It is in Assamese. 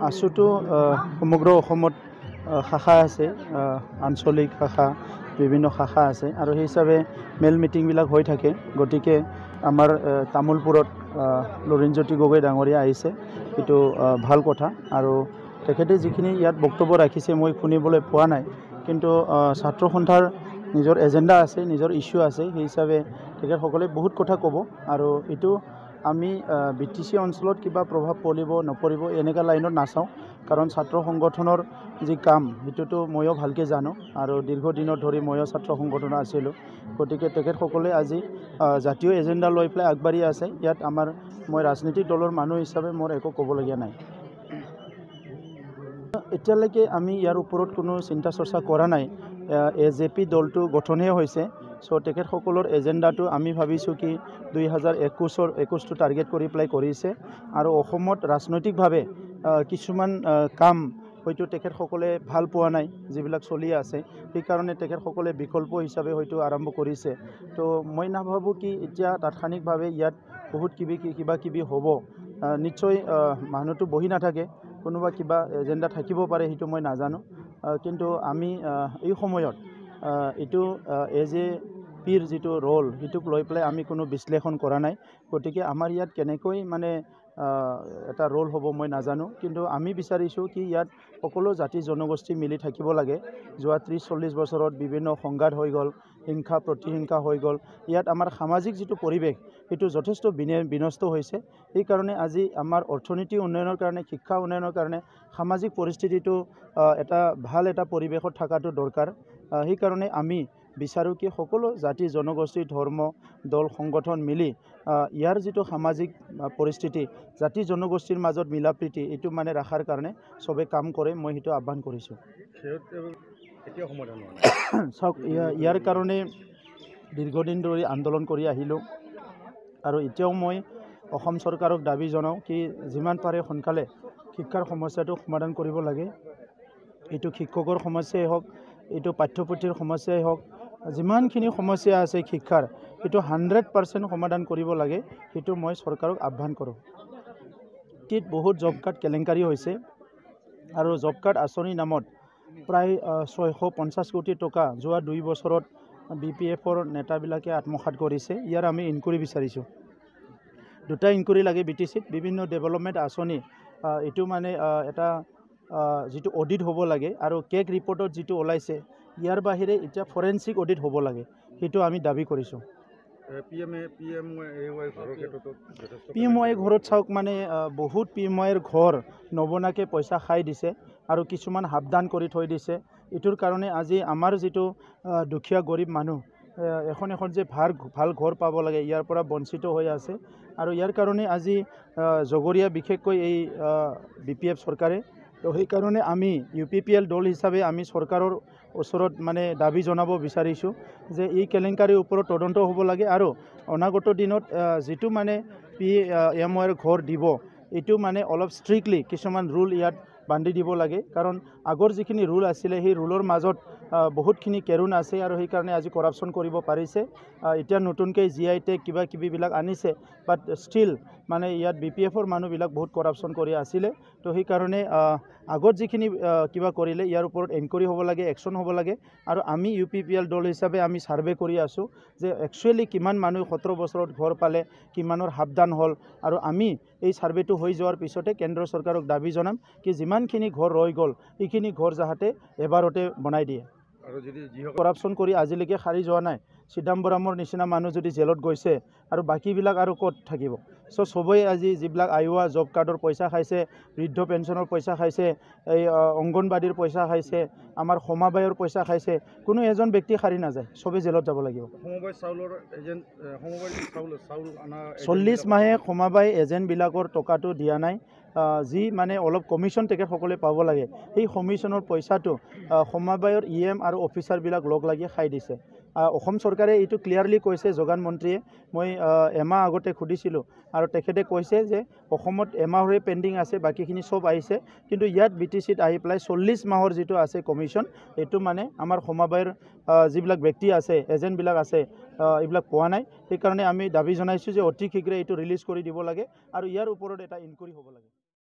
আছুটো সমগ্ৰ অসমত শাখা আছে, আঞ্চলিক শাখা বিভিন্ন শাখা আছে আৰু সেই হিচাপে মেল মিটিংবিলাক হৈ থাকে। গতিকে আমাৰ তামোলপুৰত লৰিণজ্যোতি গগৈ ডাঙৰীয়া আহিছে, এইটো ভাল কথা। আৰু তেখেতে যিখিনি ইয়াত বক্তব্য ৰাখিছে মই শুনিবলৈ পোৱা নাই, কিন্তু ছাত্ৰ সন্থাৰ নিজৰ এজেণ্ডা আছে, নিজৰ ইস্যু আছে, সেই হিচাপে তেখেতসকলে বহুত কথা ক'ব। আৰু এইটো আমি BTC অঞ্চলত কিবা প্ৰভাৱ পৰিব নপৰিব এনেকুৱা লাইনত নাচাওঁ, কাৰণ ছাত্ৰ সংগঠনৰ যি কাম সেইটোতো ময়ো ভালকৈ জানো আৰু দীৰ্ঘদিনত ধৰি ময়ো ছাত্ৰ সংগঠন আছিলোঁ। গতিকে তেখেতসকলে আজি জাতীয় এজেণ্ডা লৈ পেলাই আগবাঢ়ি আছে। ইয়াত মই ৰাজনৈতিক দলৰ মানুহ হিচাপে মোৰ একো ক'বলগীয়া নাই। এতিয়ালৈকে আমি ইয়াৰ ওপৰত কোনো চিন্তা চৰ্চা কৰা নাই। AJP দলটো গঠনহে হৈছে, চ' তেখেতসকলৰ এজেণ্ডাটো আমি ভাবিছোঁ কি 2021টো টাৰ্গেট কৰি পেলাই কৰিছে। আৰু অসমত ৰাজনৈতিকভাৱে কিছুমান কাম হয়তো তেখেতসকলে ভাল পোৱা নাই যিবিলাক চলি আছে, সেইকাৰণে তেখেতসকলে বিকল্প হিচাপে হয়তো আৰম্ভ কৰিছে। তো মই নাভাবোঁ কি এতিয়া তাৎক্ষণিকভাৱে ইয়াত বহুত কিবা কিবি হ'ব। নিশ্চয় মানুহটো বহি নাথাকে, কোনোবা কিবা এজেণ্ডা থাকিব পাৰে, সেইটো মই নাজানো। কিন্তু আমি এই সময়ত এইটো AJPৰ যিটো ৰোল সেইটোক লৈ পেলাই আমি কোনো বিশ্লেষণ কৰা নাই। গতিকে আমাৰ ইয়াত কেনেকৈ এটা ৰোল হ'ব মই নাজানো, কিন্তু আমি বিচাৰিছোঁ কি ইয়াত সকলো জাতি জনগোষ্ঠী মিলি থাকিব লাগে। যোৱা 30-40 বছৰত বিভিন্ন সংঘাত হৈ গ'ল, হিংসা প্ৰতিহিংসা হৈ গ'ল। ইয়াত আমাৰ সামাজিক যিটো পৰিৱেশ সেইটো যথেষ্ট বিনষ্ট হৈছে। সেইকাৰণে আজি আমাৰ অৰ্থনীতি উন্নয়নৰ কাৰণে, শিক্ষা উন্নয়নৰ কাৰণে সামাজিক পৰিস্থিতিটো এটা ভাল এটা পৰিৱেশত থকাটো দৰকাৰ। সেইকাৰণে আমি বিচাৰোঁ কি সকলো জাতি জনগোষ্ঠী ধৰ্ম দল সংগঠন মিলি ইয়াৰ যিটো সামাজিক পৰিস্থিতি জাতি জনগোষ্ঠীৰ মাজত মিলা প্ৰীতি এইটো ৰখাৰ কাৰণে চবে কাম কৰে, মই সেইটো আহ্বান কৰিছোঁ। চাওক, ইয়াৰ কাৰণে দীৰ্ঘদিন ধৰি আন্দোলন কৰি আহিলোঁ আৰু এতিয়াও মই অসম চৰকাৰক দাবী জনাওঁ কি যিমান পাৰে সোনকালে শিক্ষাৰ সমস্যাটো সমাধান কৰিব লাগে। এইটো শিক্ষকৰ সমস্যাই হওক, এইটো পাঠ্যপুথিৰ সমস্যাই হওক, যিমানখিনি সমস্যা আছে শিক্ষাৰ সেইটো 100% সমাধান কৰিব লাগে, সেইটো মই চৰকাৰক আহ্বান কৰোঁ। বহুত জব কাৰ্ড কেলেংকাৰী হৈছে আৰু জব কাৰ্ড আঁচনিৰ নামত প্ৰায় 650 কোটি টকা যোৱা 2 বছৰত BPFৰ নেতাবিলাকে আত্মসাৎ কৰিছে। ইয়াৰ আমি ইনকুৱাৰী বিচাৰিছোঁ। 2টা ইনকুৱাৰী লাগে BTCত। বিভিন্ন ডেভেলপমেণ্ট আঁচনি এইটো এটা যিটো অডিট হ'ব লাগে, আৰু কেক ৰিপৰ্টত যিটো ওলাইছে ইয়াৰ বাহিৰে এতিয়া ফৰেনচিক অডিট হ'ব লাগে, সেইটো আমি দাবী কৰিছোঁ। PMY ঘৰত চাওক, বহুত PMYৰ ঘৰ নবনাকৈ পইচা খাই দিছে আৰু কিছুমান সাৱধান কৰি থৈ দিছে। এইটোৰ কাৰণে আজি আমাৰ যিটো দুখীয়া গৰীব মানুহ এখন যে ভাল ঘৰ পাব লাগে ইয়াৰ পৰা বঞ্চিত হৈ আছে। আৰু ইয়াৰ কাৰণে আজি জগৰীয়া বিশেষকৈ এই BPF চৰকাৰে, তো সেইকাৰণে আমি UPPL দল হিচাপে আমি চৰকাৰৰ ওচৰত দাবী জনাব বিচাৰিছোঁ যে এই কেলেংকাৰীৰ ওপৰত তদন্ত হ'ব লাগে আৰু অনাগত দিনত যিটো PMYৰ ঘৰ দিব এইটো অলপ ষ্ট্ৰিক্টলি কিছুমান ৰুল ইয়াত বান্ধি দিব লাগে। কাৰণ আগৰ যিখিনি ৰুল আছিলে সেই ৰুলৰ মাজত বহুতখিনি কেৰুণ আছে আৰু সেইকাৰণে আজি কৰাপশ্যন কৰিব পাৰিছে। এতিয়া নতুনকৈ GI টেগ কিবাকিবিবিলাক আনিছে, বাট ষ্টিল ইয়াত BPFৰ মানুহবিলাক বহুত কৰাপশ্যন কৰি আছিলে। তো সেইকাৰণে আগত যিখিনি কিবা কৰিলে ইয়াৰ ওপৰত এনকুৱাৰী হ'ব লাগে, একশ্যন হ'ব লাগে। আৰু আমি UPPL দল হিচাপে আমি ছাৰ্ভে কৰি আছোঁ যে একচুৱেলি কিমান মানুহ 17 বছৰত ঘৰ পালে, কিমানৰ সাৱধান হ'ল। আৰু আমি এই ছাৰ্ভেটো হৈ যোৱাৰ পিছতে কেন্দ্ৰ চৰকাৰক দাবী জনাম কি যিমানখিনি ঘৰ ৰৈ গ'ল সেইখিনি ঘৰ যাতে এবাৰতে বনাই দিয়ে। আৰু যদি কৰাপশ্যন কৰি আজিলৈকে সাৰি যোৱা নাই, চিদাম্বৰমৰ নিচিনা মানুহ যদি জেলত গৈছে আৰু বাকীবিলাক আৰু ক'ত থাকিব। চ' চবেই আজি যিবিলাক আয়োৱা জব কাৰ্ডৰ পইচা খাইছে, বৃদ্ধ পেঞ্চনৰ পইচা খাইছে, এই অংগনবাড়ীৰ পইচা খাইছে, আমাৰ সমবায়ৰ পইচা খাইছে, কোনো এজন ব্যক্তি সাৰি নাযায়, চবেই জেলত যাব লাগিব। 40 মাহে সমবায় এজেণ্টবিলাকৰ টকাটো দিয়া নাই। যি অলপ কমিশ্যন তেখেতসকলে পাব লাগে, সেই কমিশ্যনৰ পইচাটো সমবায়ৰ EM আৰু অফিচাৰবিলাক লগ লাগি খাই দিছে। অসম চৰকাৰে এইটো ক্লিয়াৰলি কৈছে, যোগান মন্ত্ৰীয়ে। মই এমাহ আগতে সুধিছিলোঁ আৰু তেখেতে কৈছে যে অসমত এমাহৰে পেণ্ডিং আছে, বাকীখিনি চব আহিছে, কিন্তু ইয়াত BTCত আহি পেলাই 40 মাহৰ যিটো আছে কমিশ্যন এইটো আমাৰ সমবায়ৰ যিবিলাক ব্যক্তি আছে, এজেণ্টবিলাক আছে, এইবিলাক পোৱা নাই। সেইকাৰণে আমি দাবী জনাইছোঁ যে অতি শীঘ্ৰে এইটো ৰিলিজ কৰি দিব লাগে আৰু ইয়াৰ ওপৰত এটা ইনকুৱাৰী হ'ব লাগে।